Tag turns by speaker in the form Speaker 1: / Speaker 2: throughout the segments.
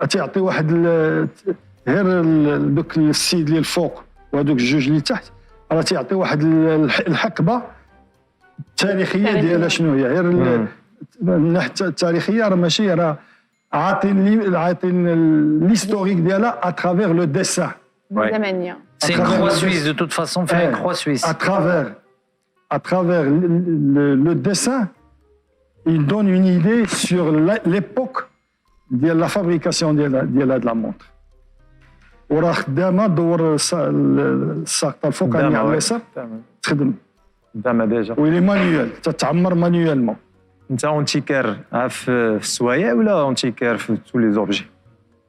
Speaker 1: تعطي واحد غير دوك السيد اللي الفوق وهذوك الجوج اللي تحت، راه تعطي واحد الحقبه التاريخيه ديالها شنو هي. غير من الناحيه التاريخيه راه ماشي، راه عاطين l'historique ديالها اترافير لو ديسان.
Speaker 2: زمانيه.
Speaker 3: C'est une croix suisse, de toute façon, fait une croix suisse.
Speaker 1: À travers le dessin, il donne une idée sur l'époque de la fabrication de la montre. وراه خدامه دور الساقطه الفوقانيه على اليسار تخدم
Speaker 4: خدامه ديجا
Speaker 1: ويلي مانيوال تتعمر مانيوالمون.
Speaker 4: انت اونتيكير في السوايع ولا اونتيكير في تو لي زوبجي؟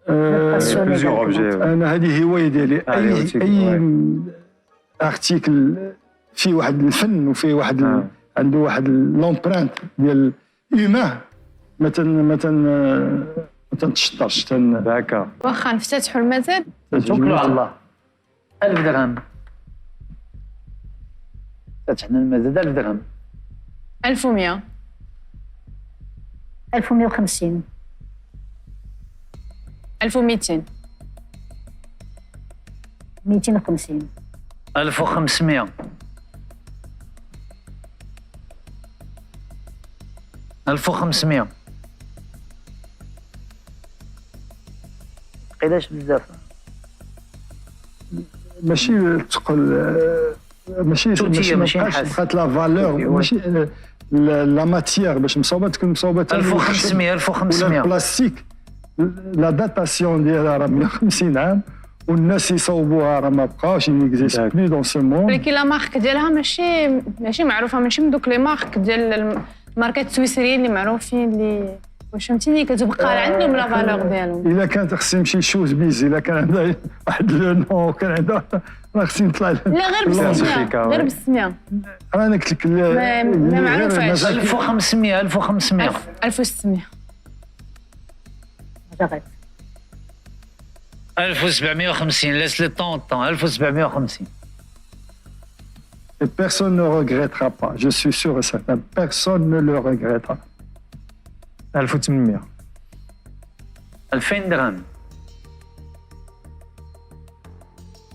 Speaker 4: بليزيور اوبجي.
Speaker 1: انا هذه هوايه ديالي، اي ارتيكل فيه واحد الفن وفيه واحد عنده واحد لومبرانت ديال هيومان ما تنتشطرش.
Speaker 4: داكا
Speaker 2: واخا نفتتحوا المزاد
Speaker 3: توكلوا على الله. 1000 درهم. فتحنا المزاد 1000 درهم.
Speaker 2: 1100.
Speaker 5: 1150.
Speaker 2: 1200.
Speaker 5: 250.
Speaker 3: 1500. 1500. قيلاش بزاف.
Speaker 1: ماشي تقول ماشي بقات لا فالور، ماشي لا ماتيير باش مصوبه تكون مصوبه
Speaker 3: 1500. 1500
Speaker 1: البلاستيك لا داتاسيون ديالها راه 150 عام والناس يصوبوها راه ما بقاوش يكزيست بلي دون سو موند.
Speaker 2: ولكن لا مارك ديالها ماشي معروفه، ماشي من دوك لي مارك ديال الماركات السويسريين اللي معروفين اللي واش فهمتيني كتبقى عندهم لا فالور ديالهم.
Speaker 1: الا كانت خصني نمشي شوز بيز، الا كان عندها واحد لو نو كان عندها راه خصني نطلع
Speaker 2: لا غير بالسميه، غير بالسميه.
Speaker 1: انا قلت لك
Speaker 2: ما معروفاش.
Speaker 3: 1500. 1500.
Speaker 2: 1600.
Speaker 5: جربت
Speaker 3: 1750. laisse le temps. 1750.
Speaker 1: Et personne ne regrettera pas, je suis sûr et certain, personne ne le regrettera.
Speaker 4: 1800.
Speaker 3: 2000 درهم.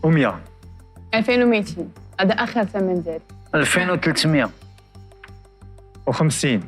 Speaker 4: و100.
Speaker 2: 2200 هذا اخر ثمن ديالي.
Speaker 3: 2300.
Speaker 4: و50.